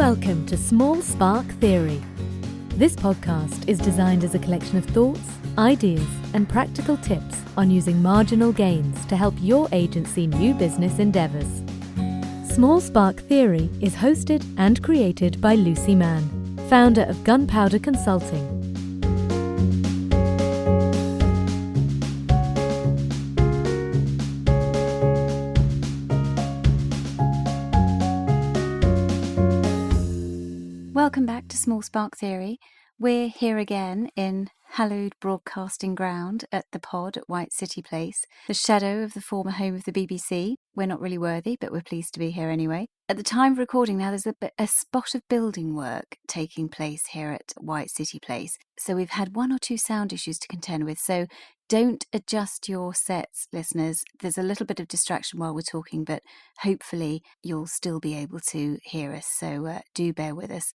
Welcome to Small Spark Theory. This podcast is designed as a collection of thoughts, ideas, and practical tips on using marginal gains to help your agency new business endeavours. Small Spark Theory is hosted and created by Lucy Mann, founder of Gunpowder Consulting. Welcome back to Small Spark Theory. We're here again in hallowed broadcasting ground at the pod at White City Place, the shadow of the former home of the BBC. We're not really worthy, but we're pleased to be here anyway. At the time of recording now, there's a spot of building work taking place here at White City Place. So we've had one or two sound issues to contend with. So don't adjust your sets, listeners. There's a little bit of distraction while we're talking, but hopefully you'll still be able to hear us. So do bear with us.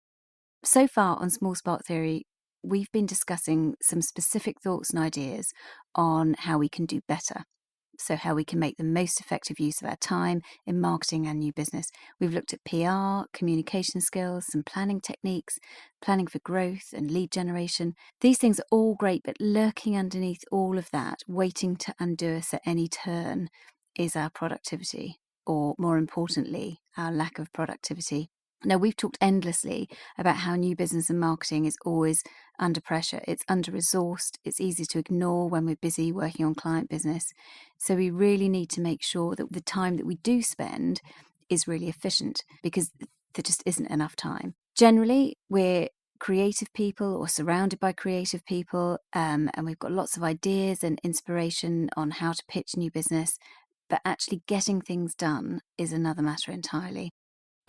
So far on Small Spark Theory, we've been discussing some specific thoughts and ideas on how we can do better. So how we can make the most effective use of our time in marketing and new business. We've looked at PR, communication skills, some planning techniques, planning for growth and lead generation. These things are all great, but lurking underneath all of that, waiting to undo us at any turn, is our productivity, or more importantly, our lack of productivity. Now, we've talked endlessly about how new business and marketing is always under pressure. It's under-resourced. It's easy to ignore when we're busy working on client business. So we really need to make sure that the time that we do spend is really efficient, because there just isn't enough time. Generally, we're creative people or surrounded by creative people, and we've got lots of ideas and inspiration on how to pitch new business, but actually getting things done is another matter entirely.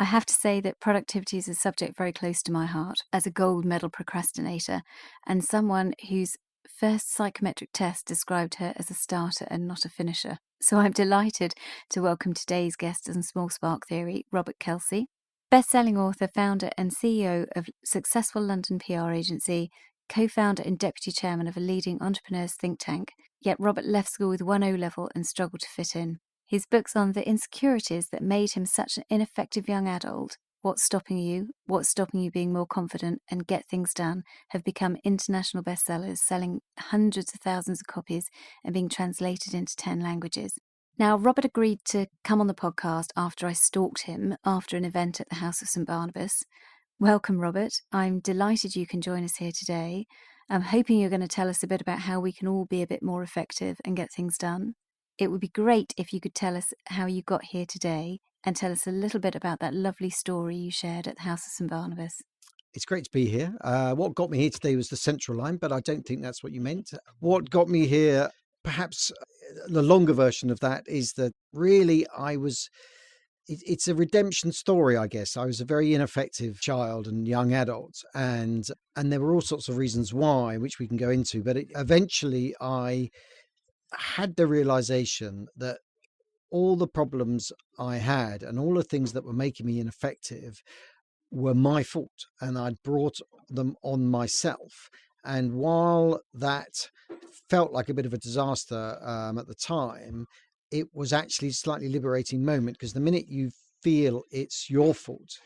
I have to say that productivity is a subject very close to my heart as a gold medal procrastinator and someone whose first psychometric test described her as a starter and not a finisher. So I'm delighted to welcome today's guest on Small Spark Theory, Robert Kelsey, best-selling author, founder and CEO of successful London PR agency, co-founder and deputy chairman of a leading entrepreneurs think tank. Yet Robert left school with 1 O-level and struggled to fit in. His books on the insecurities that made him such an ineffective young adult, What's Stopping You Being More Confident, and Get Things Done, have become international bestsellers, selling hundreds of thousands of copies and being translated into 10 languages. Now, Robert agreed to come on the podcast after I stalked him after an event at the House of St Barnabas. Welcome, Robert. I'm delighted you can join us here today. I'm hoping you're going to tell us a bit about how we can all be a bit more effective and get things done. It would be great if you could tell us how you got here today and tell us a little bit about that lovely story you shared at the House of St Barnabas. It's great to be here. What got me here today was the Central Line, but I don't think that's what you meant. What got me here, perhaps the longer version of that, is that really it's a redemption story, I guess. I was a very ineffective child and young adult, and there were all sorts of reasons why, which we can go into, but eventually I had the realization that all the problems I had and all the things that were making me ineffective were my fault, and I'd brought them on myself. And while that felt like a bit of a disaster at the time, it was actually a slightly liberating moment, because the minute you feel it's your fault,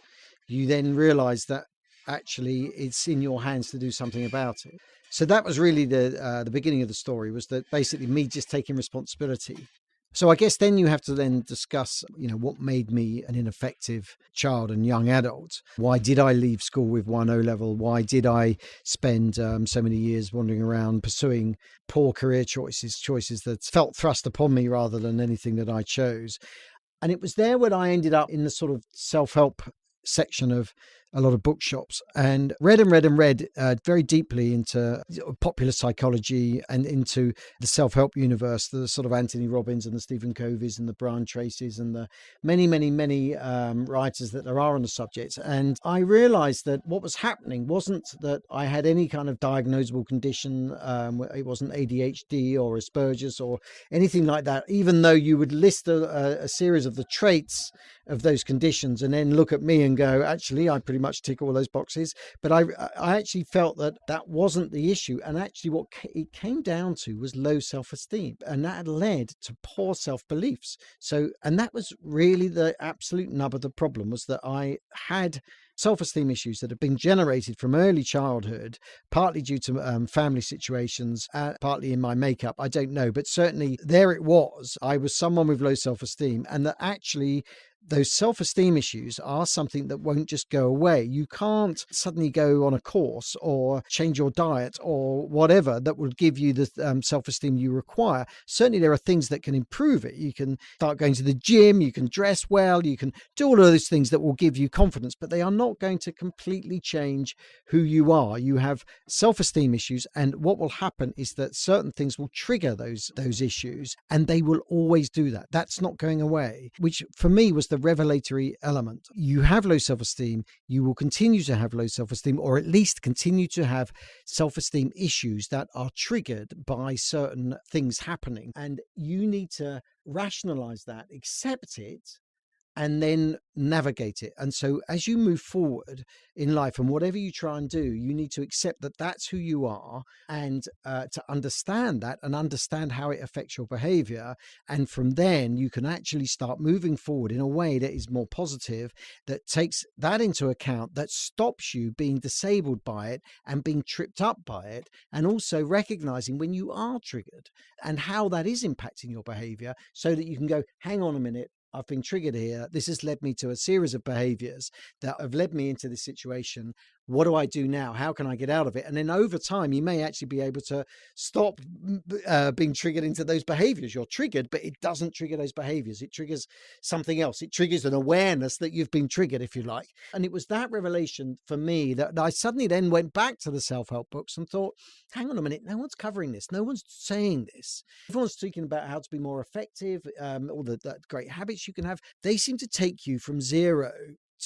you then realize that actually it's in your hands to do something about it. So that was really the beginning of the story, was that basically me just taking responsibility. So I guess then you have to then discuss, what made me an ineffective child and young adult. Why did I leave school with 1 O-level? Why did I spend so many years wandering around pursuing poor career choices that felt thrust upon me rather than anything that I chose? And it was there when I ended up in the sort of self-help section of a lot of bookshops, and read very deeply into popular psychology and into the self-help universe, the sort of Anthony Robbins and the Stephen Coveys and the Brian Tracy's and the many writers that there are on the subject. And I realized that what was happening wasn't that I had any kind of diagnosable condition. It wasn't ADHD or Asperger's or anything like that, even though you would list a series of the traits of those conditions and then look at me and go, actually, I pretty much tick all those boxes. But I actually felt that wasn't the issue. And actually what it came down to was low self-esteem. And that had led to poor self-beliefs. So, and that was really the absolute nub of the problem, was that I had self-esteem issues that have been generated from early childhood, partly due to family situations, partly in my makeup. I don't know, but certainly there it was. I was someone with low self-esteem, and that actually those self-esteem issues are something that won't just go away. You can't suddenly go on a course or change your diet or whatever that will give you the self-esteem you require. Certainly there are things that can improve it. You can start going to the gym, you can dress well, you can do all of those things that will give you confidence, but they are not going to completely change who you are. You have self-esteem issues, and what will happen is that certain things will trigger those issues, and they will always do that. That's not going away, which for me was the revelatory element. You have low self-esteem, you will continue to have low self-esteem, or at least continue to have self-esteem issues that are triggered by certain things happening. And you need to rationalize that, accept it, and then navigate it. And so as you move forward in life, and whatever you try and do, you need to accept that that's who you are, and to understand that and understand how it affects your behavior. And from then you can actually start moving forward in a way that is more positive, that takes that into account, that stops you being disabled by it and being tripped up by it, and also recognizing when you are triggered and how that is impacting your behavior, so that you can go, hang on a minute, I've been triggered here. This has led me to a series of behaviors that have led me into this situation. What do I do now? How can I get out of it? And then over time, you may actually be able to stop being triggered into those behaviors. You're triggered, but it doesn't trigger those behaviors. It triggers something else. It triggers an awareness that you've been triggered, if you like. And it was that revelation for me that I suddenly then went back to the self-help books and thought, hang on a minute, no one's covering this. No one's saying this. Everyone's talking about how to be more effective, all the great habits you can have. They seem to take you from 0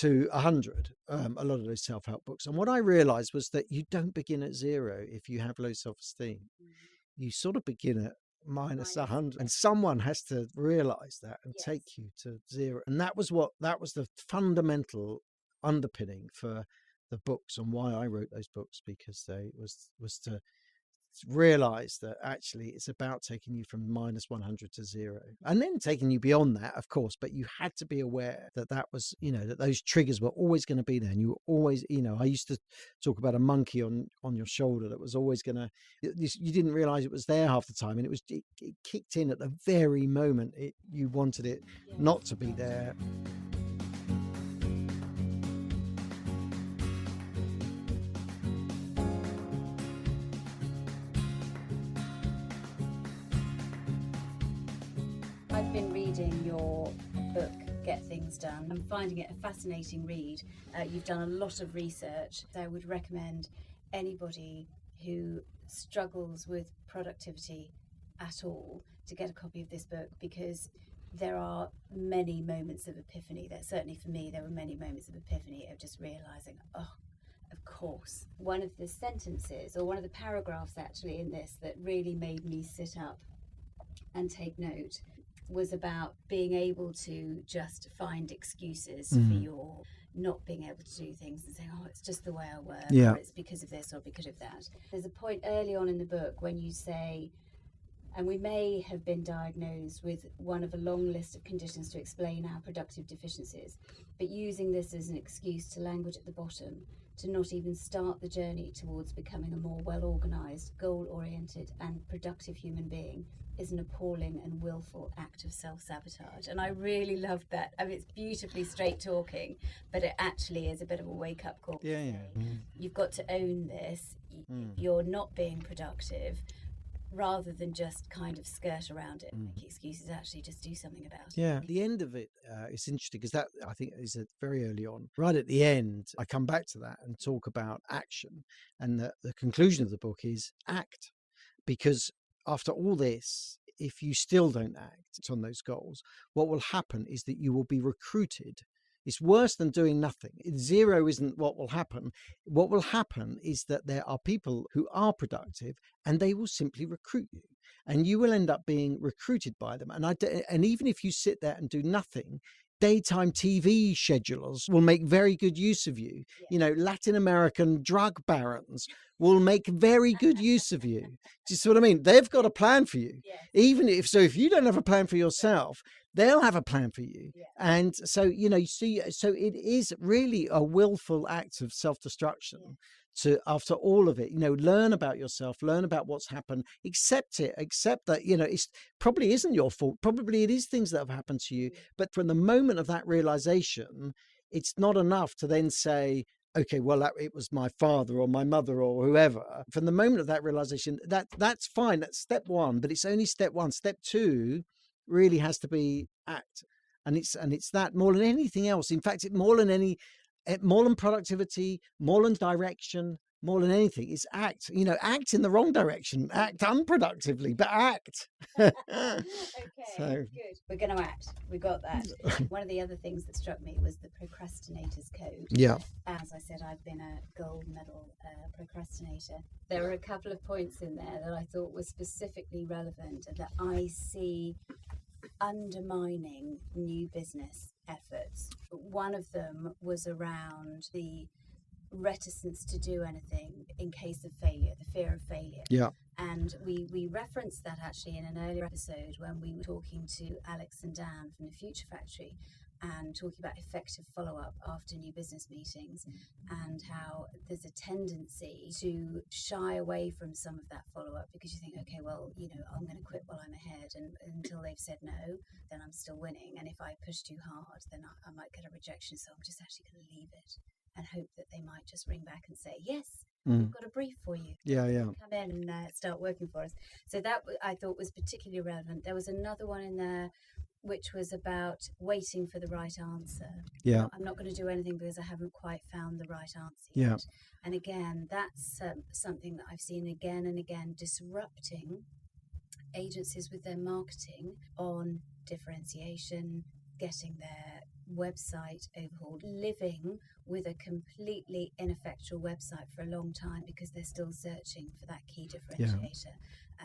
to 100, a lot of those self-help books. And what I realized was that you don't begin at 0 if you have low self-esteem. You sort of begin at minus 100, and someone has to realize that and take you to 0. And that was the fundamental underpinning for the books and why I wrote those books, because they was to realize that actually it's about taking you from minus 100 to 0, and then taking you beyond that, of course. But you had to be aware that was, that those triggers were always going to be there, and you were always, I used to talk about a monkey on your shoulder that was always going to, you didn't realize it was there half the time, and it kicked in at the very moment you wanted it not to be there. I've been reading your book, Get Things Done. I'm finding it a fascinating read. You've done a lot of research. I would recommend anybody who struggles with productivity at all to get a copy of this book, because there are many moments of epiphany. Certainly for me, there were many moments of epiphany of just realizing, oh, of course. One of the sentences, or one of the paragraphs actually in this, that really made me sit up and take note was about being able to just find excuses for your not being able to do things, and saying, oh, it's just the way I work, or it's because of this or because of that. There's a point early on in the book when you say, and we may have been diagnosed with one of a long list of conditions to explain our productive deficiencies, but using this as an excuse to language at the bottom, to not even start the journey towards becoming a more well-organised, goal-oriented and productive human being is an appalling and willful act of self-sabotage. And I really loved that. I mean, it's beautifully straight talking, but it actually is a bit of a wake-up call. You've got to own this. You're not being productive, rather than just kind of skirt around it and make excuses. Actually just do something about it. At the end of it, it's interesting, because that, I think, is very early on. Right at the end, I come back to that and talk about action, and the conclusion of the book is act. Because after all this, if you still don't act on those goals, what will happen is that you will be recruited. It's worse than doing nothing. 0 isn't what will happen. What will happen is that there are people who are productive, and they will simply recruit you, and you will end up being recruited by them. And even if you sit there and do nothing, daytime TV schedulers will make very good use of you. You know, Latin American drug barons will make very good use of you. Do you see what I mean? They've got a plan for you. Even if you don't have a plan for yourself, they'll have a plan for you. And so, you know, you see, so it is really a willful act of self-destruction to, after all of it, you know, learn about yourself, learn about what's happened, accept it, accept that, you know, it's probably isn't your fault. Probably it is things that have happened to you. But from the moment of that realization, it's not enough to then say, okay, well, it was my father or my mother or whoever. From the moment of that realization, that's fine. That's step one, but it's only step one. Step two really has to be act. And it's that more than anything else. In fact, more than productivity, more than direction, more than anything, is act. You know, act in the wrong direction, act unproductively, but act. Okay, So, good. We're going to act. We got that. One of the other things that struck me was the procrastinator's code. yeah. As I said, I've been a gold medal procrastinator. There were a couple of points in there that I thought were specifically relevant and that I see undermining new business efforts. One of them was around the reticence to do anything in case of failure, the fear of failure. Yeah. And we referenced that actually in an earlier episode when we were talking to Alex and Dan from the Future Factory and talking about effective follow-up after new business meetings and how there's a tendency to shy away from some of that follow-up because you think, okay, well, you know, I'm going to quit while I'm ahead, and until they've said no, then I'm still winning. And if I push too hard, then I might get a rejection. So I'm just actually going to leave it and hope that they might just ring back and say, yes, we've got a brief for you. Yeah. Come in and start working for us. So that I thought was particularly relevant. There was another one in there which was about waiting for the right answer. Yeah. I'm not going to do anything because I haven't quite found the right answer Yeah. yet. And again, that's something that I've seen again and again disrupting agencies with their marketing on differentiation, getting their website overhauled, living with a completely ineffectual website for a long time because they're still searching for that key differentiator.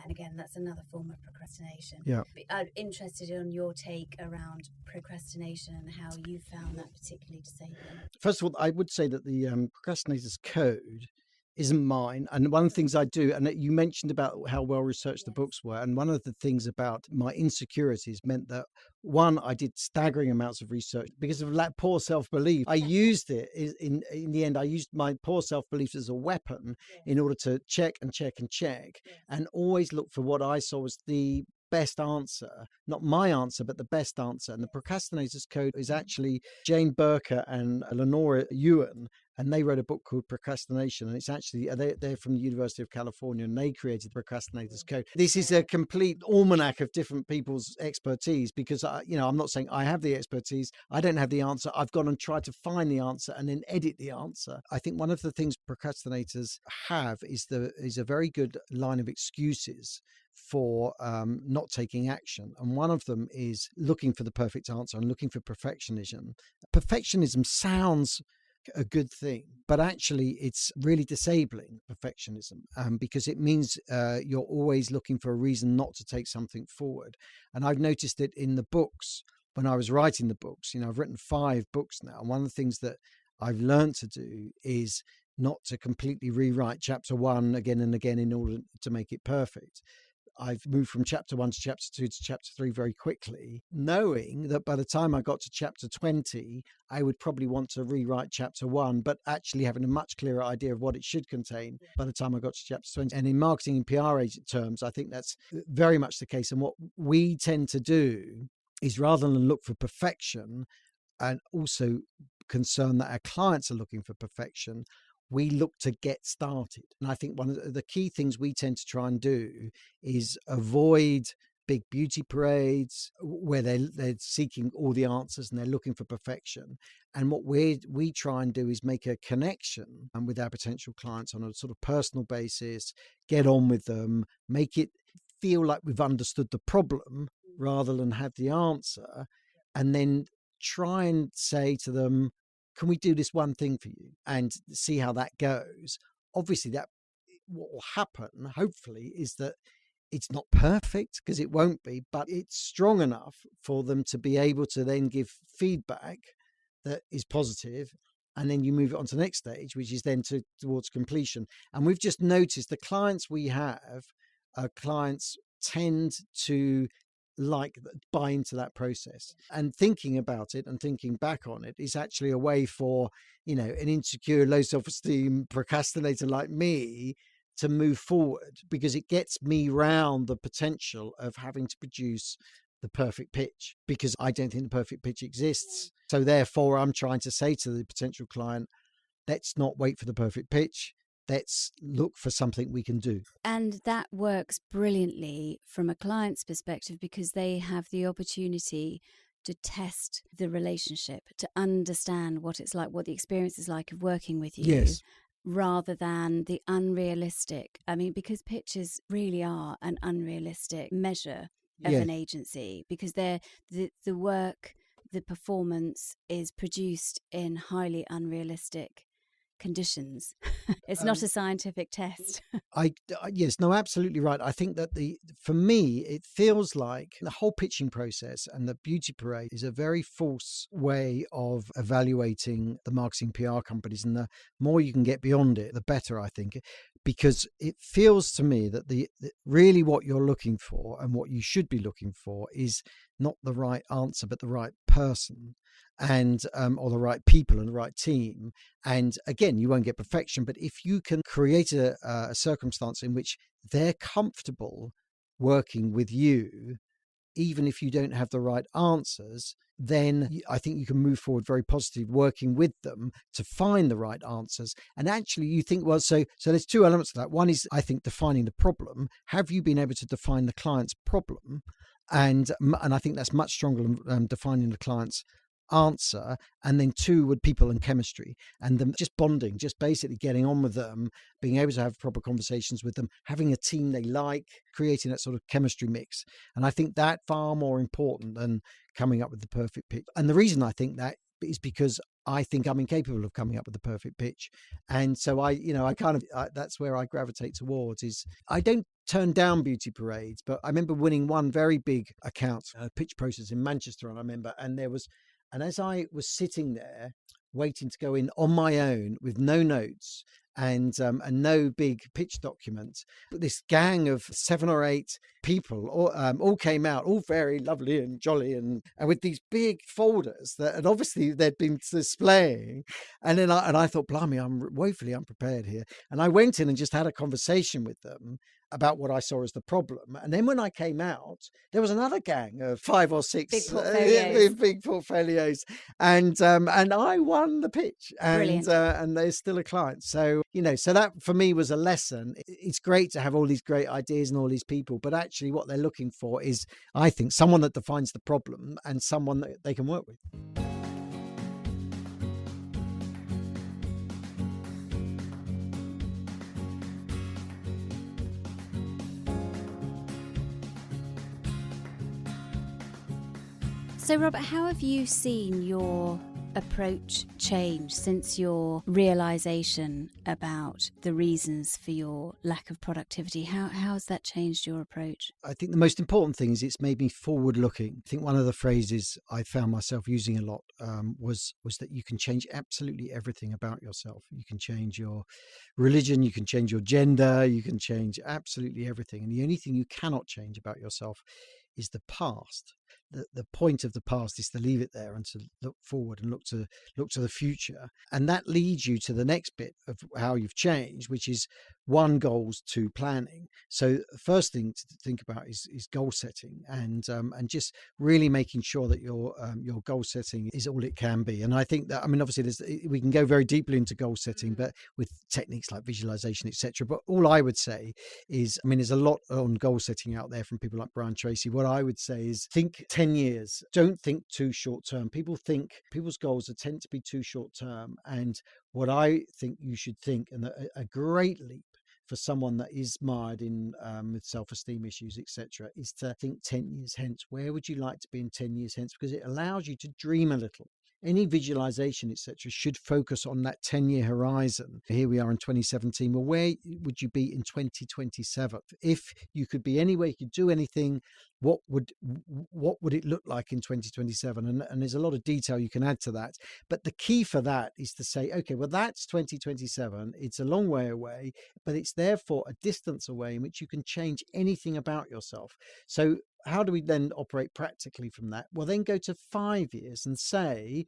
And again, that's another form of procrastination. Yeah. I'm interested in your take around procrastination and how you found that particularly disabling. First of all, I would say that the procrastinator's code isn't mine. And one of the things I do, and you mentioned about how well researched the books were, and one of the things about my insecurities meant that, one, I did staggering amounts of research because of poor self-belief. I used it in the end. I used my poor self-belief as a weapon in order to check and always look for what I saw was the best answer, not my answer, but the best answer. And the procrastinator's code is actually Jane Birker and Lenora Ewan, and they wrote a book called Procrastination. And it's actually, they're from the University of California, and they created the procrastinator's code. This is a complete almanac of different people's expertise because, I'm not saying I have the expertise. I don't have the answer. I've gone and tried to find the answer and then edit the answer. I think one of the things procrastinators have is a very good line of excuses for not taking action. And one of them is looking for the perfect answer and looking for perfectionism. Perfectionism sounds a good thing, but actually it's really disabling, perfectionism, because it means you're always looking for a reason not to take something forward. And I've noticed it in the books when I was writing the books. I've written 5 books now, and one of the things that I've learned to do is not to completely rewrite chapter 1 again and again in order to make it perfect. I've moved from chapter 1 to chapter 2 to chapter 3 very quickly, knowing that by the time I got to chapter 20, I would probably want to rewrite chapter 1, but actually having a much clearer idea of what it should contain by the time I got to chapter 20. And in marketing and PR agent terms, I think that's very much the case. And what we tend to do is, rather than look for perfection and also concern that our clients are looking for perfection, we look to get started. And I think one of the key things we tend to try and do is avoid big beauty parades where they're seeking all the answers and they're looking for perfection. And what we try and do is make a connection with our potential clients on a sort of personal basis, get on with them, make it feel like we've understood the problem rather than have the answer, and then try and say to them, can we do this one thing for you, and see how that goes? Obviously, that what will happen, hopefully, is that It's not perfect because it won't be, but it's strong enough for them to be able to then give feedback that is positive, and then you move it on to the next stage, which is then towards completion. And we've just noticed the clients we have, clients tend to buy into that process, and thinking about it and thinking back on it is actually a way for an insecure, low self-esteem procrastinator like me to move forward, because it gets me round the potential of having to produce the perfect pitch, because I don't think the perfect pitch exists. So therefore I'm trying to say to the potential client, let's not wait for the perfect pitch, let's look for something we can do. And that works brilliantly from a client's perspective, because they have the opportunity to test the relationship, to understand what it's like, what the experience is like of working with you. Yes. Rather than the unrealistic. I mean, because pitches really are an unrealistic measure of Yes. an agency, because the work, the performance is produced in highly unrealistic conditions. It's not a scientific test. Yes, no, absolutely right. I think that for me, it feels like the whole pitching process and the beauty parade is a very false way of evaluating the marketing PR companies. And the more you can get beyond it, the better, I think, because it feels to me that really what you're looking for and what you should be looking for is not the right answer, but the right person, and or the right people and the right team. And again, you won't get perfection, but if you can create a circumstance in which they're comfortable working with you, even if you don't have the right answers, then I think you can move forward very positively, working with them to find the right answers. And actually you think, well, so there's two elements to that. One is, I think, defining the problem. Have you been able to define the client's problem? And I think that's much stronger than defining the client's answer. And then two would people and chemistry, and them just bonding, just basically getting on with them, being able to have proper conversations with them, having a team they like, creating that sort of chemistry mix. And I think that far more important than coming up with the perfect pitch. And the reason I think that is because I think I'm incapable of coming up with the perfect pitch. And so that's where I gravitate towards. Is I don't turn down beauty parades, but I remember winning one very big account pitch process in Manchester. And I remember, and as I was sitting there waiting to go in on my own with no notes and no big pitch document, but this gang of 7 or 8 people all came out, all very lovely and jolly, and with these big folders that had obviously they'd been displaying. And then I thought, blimey, I'm woefully unprepared here. And I went in and just had a conversation with them about what I saw as the problem. And then when I came out, there was another gang of 5 or 6 big portfolios, and I won the pitch, and there's still a client. So so that for me was a lesson. It's great to have all these great ideas and all these people, but actually what they're looking for is, I think, someone that defines the problem and someone that they can work with. So, Robert, how have you seen your approach change since your realization about the reasons for your lack of productivity? How has that changed your approach? I think the most important thing is it's made me forward looking. I think one of the phrases I found myself using a lot was that you can change absolutely everything about yourself. You can change your religion, you can change your gender, you can change absolutely everything. And the only thing you cannot change about yourself is the past. The point of the past is to leave it there and to look forward and look to the future. And that leads you to the next bit of how you've changed, which is 1, goals, 2, planning. So the first thing to think about is goal setting, and just really making sure that your goal setting is all it can be. And I think that, obviously we can go very deeply into goal setting, but with techniques like visualization, etc. But all I would say is, there's a lot on goal setting out there from people like Brian Tracy. What I would say is think 10 years. Don't think too short term. People's goals tend to be too short term. And what I think you should think, and a great leap for someone that is mired in with self-esteem issues, etc., is to think 10 years hence. Where would you like to be in 10 years hence? Because it allows you to dream a little. Any visualization, etc., should focus on that 10-year horizon. Here we are in 2017. Well, where would you be in 2027? If you could be anywhere, you could do anything, what would it look like in 2027? And there's a lot of detail you can add to that. But the key for that is to say, okay, well, that's 2027. It's a long way away, but it's therefore a distance away in which you can change anything about yourself. So how do we then operate practically from that? Well, then go to 5 years and say,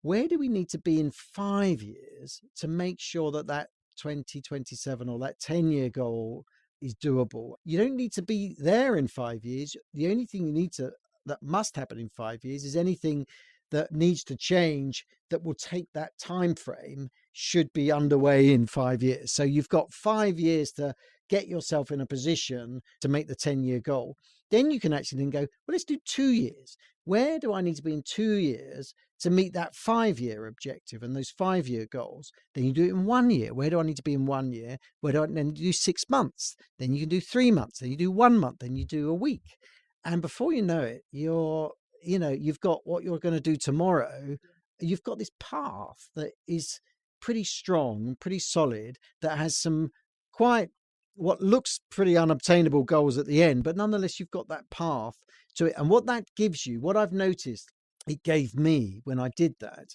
where do we need to be in 5 years to make sure that that 2027 or that 10-year goal is doable? You don't need to be there in 5 years. The only thing that must happen in 5 years is anything that needs to change that will take that time frame should be underway in 5 years. So you've got 5 years to get yourself in a position to make the 10-year goal. Then you can actually then go, well, let's do 2 years. Where do I need to be in 2 years to meet that 5-year objective and those 5-year goals? Then you do it in 1 year. Where do I need to be in 1 year? Where do I then do 6 months? Then you can do 3 months. Then you do 1 month. Then you do a week. And before you know it, you've got what you're going to do tomorrow. You've got this path that is pretty strong, pretty solid, that has some quite what looks pretty unobtainable goals at the end, but nonetheless, you've got that path to it. And what that gives you, what I've noticed it gave me when I did that,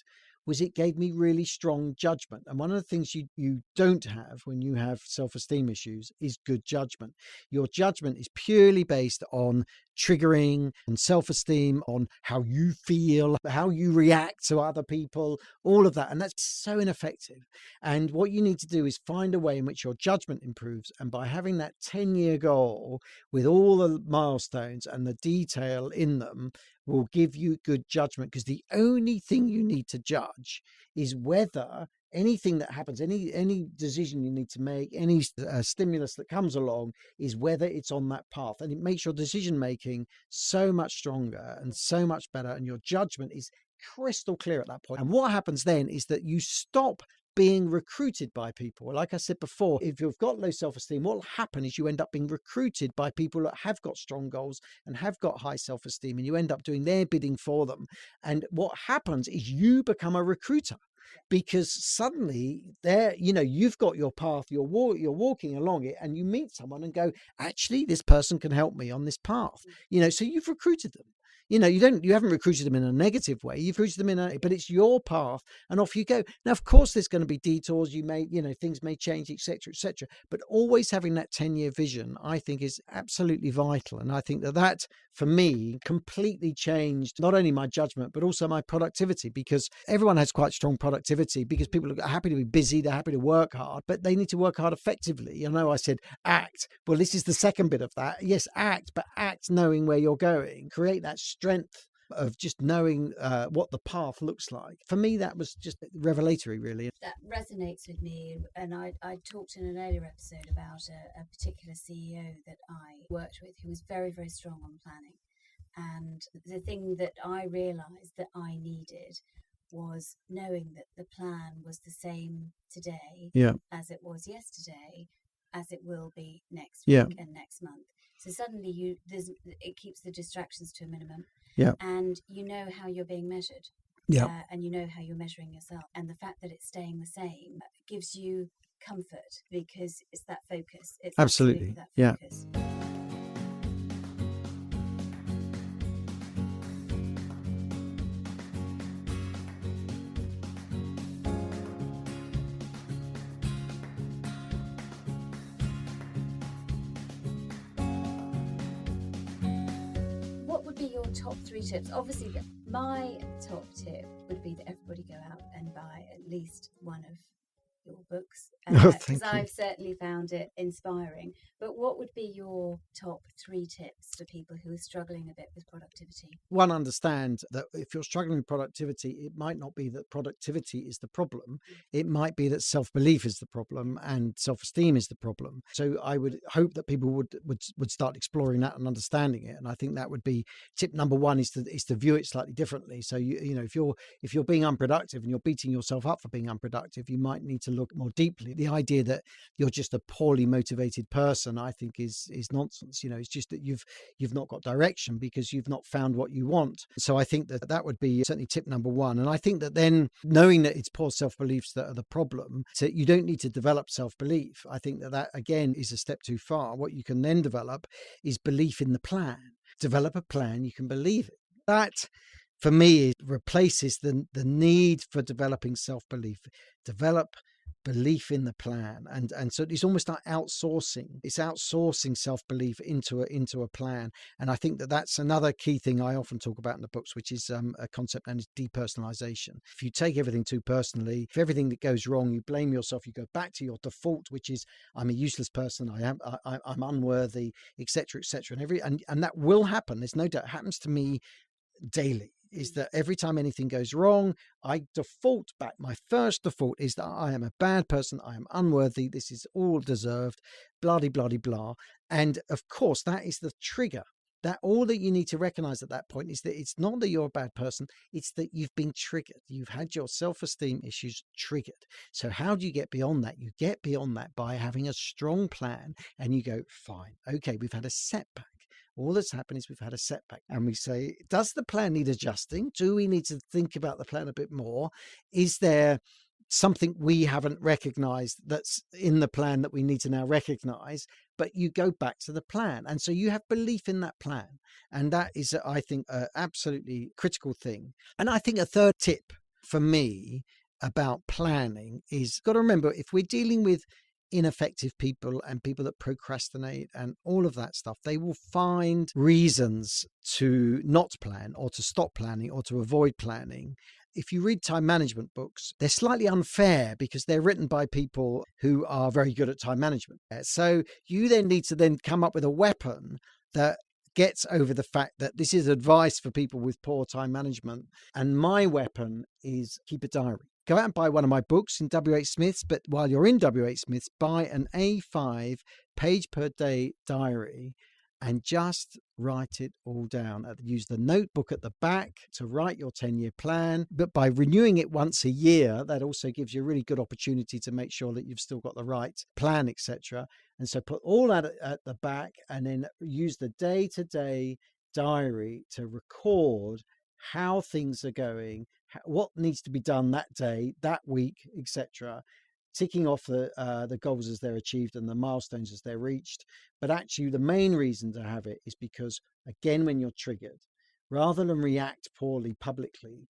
was it gave me really strong judgment. And one of the things you don't have when you have self-esteem issues is good judgment. Your judgment is purely based on triggering and self-esteem, on how you feel, how you react to other people, all of that. And that's so ineffective. And what you need to do is find a way in which your judgment improves. And by having that 10-year goal with all the milestones and the detail in them will give you good judgment, because the only thing you need to judge is whether anything that happens, any decision you need to make, any stimulus that comes along, is whether it's on that path. And it makes your decision making so much stronger and so much better, and your judgment is crystal clear at that point. And what happens then is that you stop being recruited by people. Like I said before, if you've got low self-esteem, what will happen is you end up being recruited by people that have got strong goals and have got high self-esteem, and you end up doing their bidding for them. And what happens is you become a recruiter, because suddenly you've got your path, you're walking along it, and you meet someone and go, actually, this person can help me on this path. So you've recruited them. You haven't recruited them in a negative way. You've recruited them but it's your path, and off you go. Now, of course, there's going to be detours. Things may change, etc., etc. But always having that 10-year vision, I think, is absolutely vital. And I think that for me completely changed not only my judgment, but also my productivity, because everyone has quite strong productivity, because people are happy to be busy. They're happy to work hard, but they need to work hard effectively. I said act. Well, this is the second bit of that. Yes, act, but act knowing where you're going. Create that strength of just knowing what the path looks like. For me, that was just revelatory, really. That resonates with me. And I talked in an earlier episode about a particular CEO that I worked with who was very, very strong on planning. And the thing that I realised that I needed was knowing that the plan was the same today as it was yesterday, as it will be next week and next month. So suddenly it keeps the distractions to a minimum. Yeah. And you know how you're being measured. Yeah. And you know how you're measuring yourself. And the fact that it's staying the same gives you comfort, because it's that focus. It's absolutely that focus. Yeah. Your top 3 tips? Obviously, my top tip would be that everybody go out and buy at least one of your books, because I've certainly found it inspiring. But what would be your top 3 tips for people who are struggling a bit with productivity? One, understand that if you're struggling with productivity, it might not be that productivity is the problem. It might be that self-belief is the problem and self-esteem is the problem. So I would hope that people would start exploring that and understanding it. And I think that would be tip number 1, is to view it slightly differently. So if you're being unproductive and you're beating yourself up for being unproductive, you might need to look more deeply. The idea that you're just a poorly motivated person, I think is nonsense. It's just that you've not got direction because you've not found what you want. So I think that would be certainly tip number one. And I think that then knowing that it's poor self-beliefs that are the problem, so you don't need to develop self-belief. I think that again is a step too far. What you can then develop is belief in the plan. Develop a plan, you can believe it. That for me, it replaces the need for developing self-belief. Develop belief in the plan, and so it's almost like outsourcing. It's outsourcing self-belief into a plan, and I think that's another key thing I often talk about in the books, which is a concept known as depersonalization. If you take everything too personally, if everything that goes wrong, you blame yourself, you go back to your default, which is I'm a useless person, I'm unworthy, etc., and that will happen. There's no doubt. It happens to me daily. Is that every time anything goes wrong, I default back. My first default is that I am a bad person. I am unworthy. This is all deserved, blah, blah, blah, blah. And of course, that is the trigger. That all that you need to recognize at that point is that it's not that you're a bad person. It's that you've been triggered. You've had your self-esteem issues triggered. So how do you get beyond that? You get beyond that by having a strong plan, and you go, fine, okay, we've had a setback. All that's happened is we've had a setback, and we say, does the plan need adjusting? Do we need to think about the plan a bit more? Is there something we haven't recognized that's in the plan that we need to now recognize? But you go back to the plan. And so you have belief in that plan. And that is, I think, an absolutely critical thing. And I think a third tip for me about planning is, got to remember, if we're dealing with ineffective people and people that procrastinate and all of that stuff, they will find reasons to not plan or to stop planning or to avoid planning. If you read time management books, they're slightly unfair because they're written by people who are very good at time management. So you then need to then come up with a weapon that gets over the fact that this is advice for people with poor time management. And my weapon is keep a diary. Go out and buy one of my books in W.H. Smith's, but while you're in W.H. Smith's, buy an A5 page per day diary and just write it all down. Use the notebook at the back to write your 10-year plan. But by renewing it once a year, that also gives you a really good opportunity to make sure that you've still got the right plan, etc. And so put all that at the back, and then use the day-to-day diary to record how things are going, what needs to be done that day, that week, etc. Ticking off the goals as they're achieved and the milestones as they're reached. But actually, the main reason to have it is because, again, when you're triggered, rather than react poorly publicly,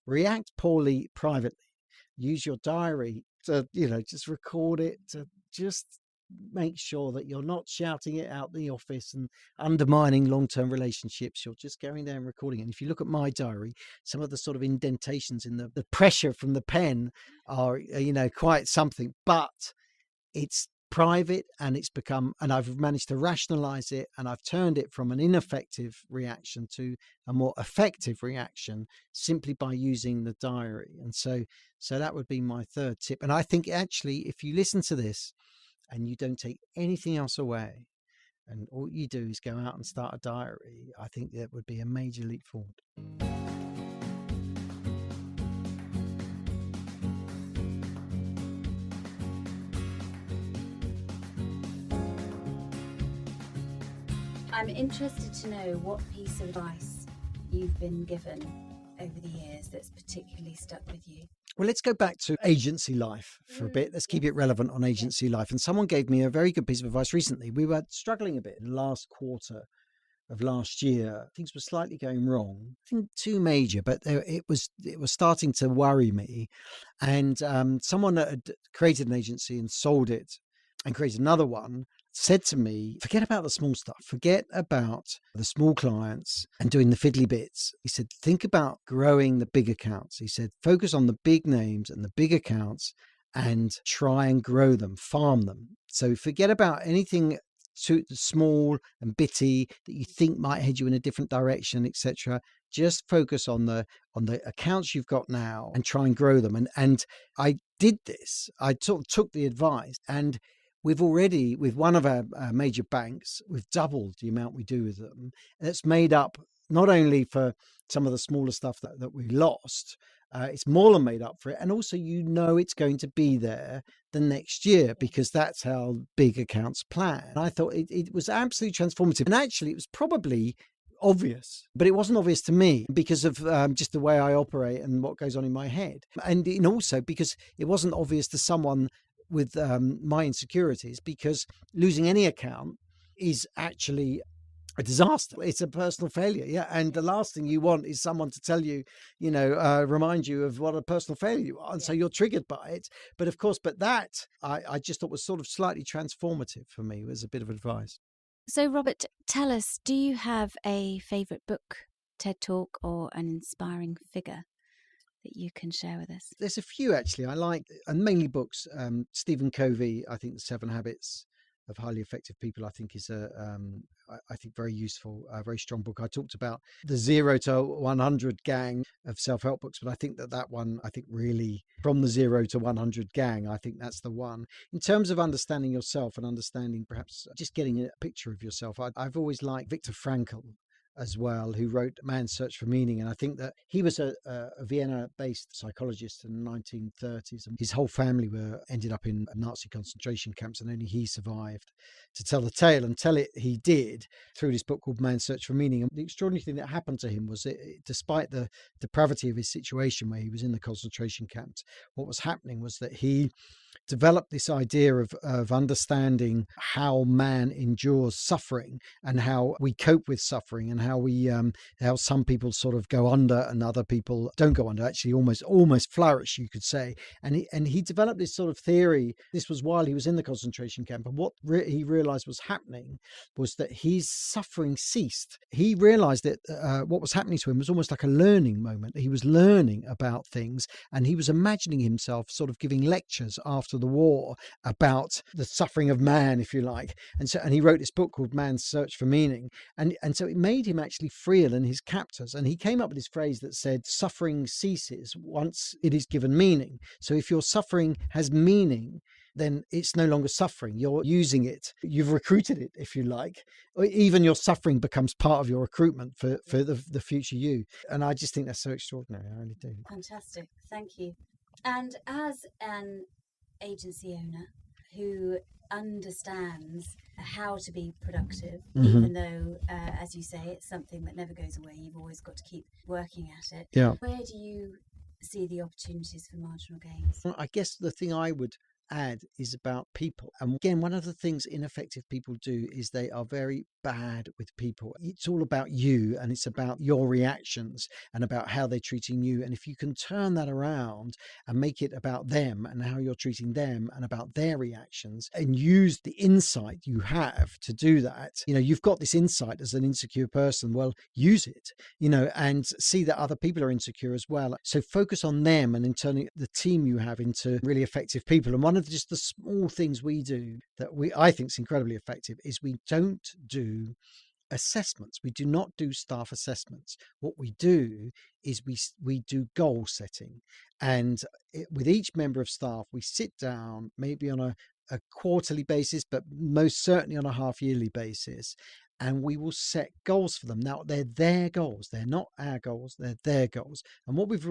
react poorly privately. Use your diary to, just record it, to just make sure that you're not shouting it out in the office and undermining long-term relationships. You're just going there and recording it. And if you look at my diary, some of the sort of indentations in the pressure from the pen are, quite something, but it's private, and it's become, and I've managed to rationalize it, and I've turned it from an ineffective reaction to a more effective reaction simply by using the diary. And so that would be my third tip. And I think actually, if you listen to this and you don't take anything else away, and all you do is go out and start a diary, I think that would be a major leap forward. I'm interested to know what piece of advice you've been given over the years that's particularly stuck with you. Well, let's go back to agency life for a bit. Let's keep it relevant on agency life. And someone gave me a very good piece of advice recently. We were struggling a bit in the last quarter of last year. Things were slightly going wrong. Nothing too major, but it was starting to worry me. And someone that had created an agency and sold it and created another one said to me, forget about the small stuff, forget about the small clients and doing the fiddly bits. He said, think about growing the big accounts. He said, focus on the big names and the big accounts and try and grow them, farm them. So forget about anything too small and bitty that you think might head you in a different direction, etc. Just focus on the accounts you've got now and try and grow them. And I did this. I took the advice, and we've already, with one of our major banks, we've doubled the amount we do with them. And it's made up not only for some of the smaller stuff that we lost, it's more than made up for it. And also, it's going to be there the next year because that's how big accounts plan. And I thought it was absolutely transformative. And actually, it was probably obvious, but it wasn't obvious to me because of just the way I operate and what goes on in my head. And also because it wasn't obvious to someone with my insecurities, because losing any account is actually a disaster. It's a personal failure. Yeah. And the last thing you want is someone to tell you, remind you of what a personal failure you are. And so you're triggered by it. But of course, that I just thought was sort of slightly transformative for me, was a bit of advice. So, Robert, tell us, do you have a favourite book, TED Talk, or an inspiring figure that you can share with us? There's a few, actually. I like, and mainly books. Stephen Covey, I think The 7 Habits of Highly Effective People, I think is I think very useful, very strong book. I talked about the 0 to 100 gang of self-help books, but I think that one, I think really from the 0 to 100 gang, I think that's the one. In terms of understanding yourself and understanding perhaps just getting a picture of yourself, I've always liked Viktor Frankl as well, who wrote Man's Search for Meaning. And I think that he was a Vienna-based psychologist in the 1930s. And his whole family ended up in Nazi concentration camps, and only he survived to tell the tale, and tell it he did through this book called Man's Search for Meaning. And the extraordinary thing that happened to him was that despite the depravity of his situation where he was in the concentration camps, what was happening was that he developed this idea of understanding how man endures suffering and how we cope with suffering, and how some people sort of go under and other people don't go under, actually almost flourish, you could say. And he developed this sort of theory. This was while he was in the concentration camp, and what he realized was happening was that his suffering ceased. He realized that what was happening to him was almost like a learning moment. He was learning about things, and he was imagining himself sort of giving lectures after the war about the suffering of man, if you like. And he wrote this book called Man's Search for Meaning. And so it made him actually freer than his captors. And he came up with this phrase that said, suffering ceases once it is given meaning. So if your suffering has meaning, then it's no longer suffering. You're using it. You've recruited it, if you like. Or even your suffering becomes part of your recruitment for the future you. And I just think that's so extraordinary. I really do. Fantastic. Thank you. And as an agency owner who understands how to be productive, even though, as you say, it's something that never goes away, you've always got to keep working at it. Yeah. Where do you see the opportunities for marginal gains? Well, I guess the thing I would add is about people. And again, one of the things ineffective people do is they are very bad with people. It's all about you, and it's about your reactions and about how they're treating you. And if you can turn that around and make it about them and how you're treating them and about their reactions, and use the insight you have to do that, you've got this insight as an insecure person. Well, use it, and see that other people are insecure as well. So focus on them and in turning the team you have into really effective people. And one of just the small things we do that I think is incredibly effective is we don't do assessments. We do not do staff assessments. What we do is we do goal setting, and with each member of staff we sit down maybe on a quarterly basis, but most certainly on a half-yearly basis, and we will set goals for them. Now, they're their goals. They're not our goals. They're their goals. And what we've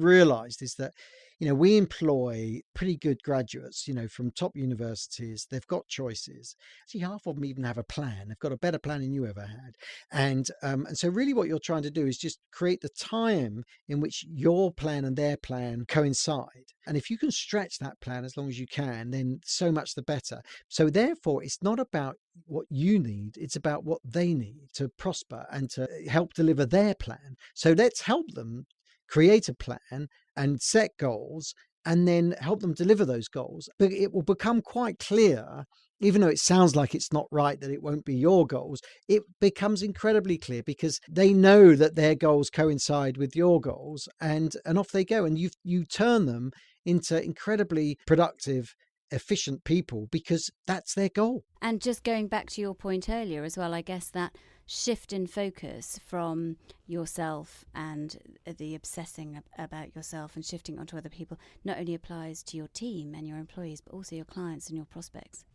realized is that, we employ pretty good graduates, from top universities. They've got choices. Actually, half of them even have a plan. They've got a better plan than you ever had. And so really what you're trying to do is just create the time in which your plan and their plan coincide. And if you can stretch that plan as long as you can, then so much the better. So therefore, it's not about what you need, it's about what they need to prosper and to help deliver their plan. So let's help them create a plan and set goals, and then help them deliver those goals. But it will become quite clear, even though it sounds like it's not right, that it won't be your goals. It becomes incredibly clear because they know that their goals coincide with your goals, and off they go. And you turn them into incredibly productive, efficient people because that's their goal. And just going back to your point earlier as well, I guess that shift in focus from yourself and the obsessing about yourself and shifting onto other people not only applies to your team and your employees, but also your clients and your prospects.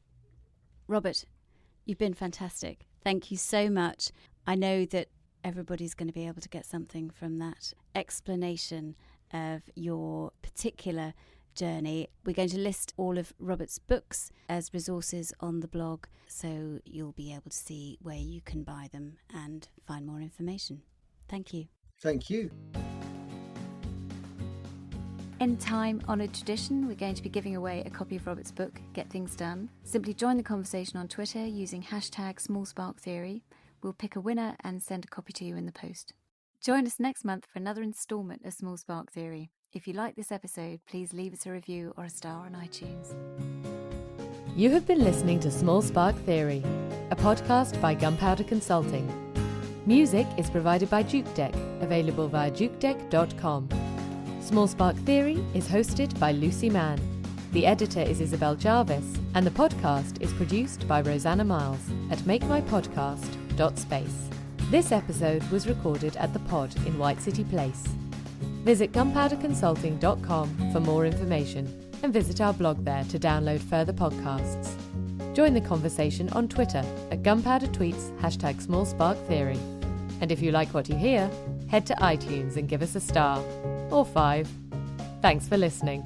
Robert, you've been fantastic. Thank you so much. I know that everybody's going to be able to get something from that explanation of your particular journey. We're going to list all of Robert's books as resources on the blog, so you'll be able to see where you can buy them and find more information. Thank you. Thank you. In time-honoured tradition, we're going to be giving away a copy of Robert's book, Get Things Done. Simply join the conversation on Twitter using #SmallSparkTheory. We'll pick a winner and send a copy to you in the post. Join us next month for another instalment of Small Spark Theory. If you like this episode, please leave us a review or a star on iTunes. You have been listening to Small Spark Theory, a podcast by Gunpowder Consulting. Music is provided by JukeDeck, available via jukedeck.com. Small Spark Theory is hosted by Lucy Mann. The editor is Isabel Jarvis, and the podcast is produced by Rosanna Miles at makemypodcast.space. This episode was recorded at the Pod in White City Place. Visit gunpowderconsulting.com for more information and visit our blog there to download further podcasts. Join the conversation on Twitter at gunpowdertweets #SmallSparkTheory. And if you like what you hear, head to iTunes and give us a star or 5. Thanks for listening.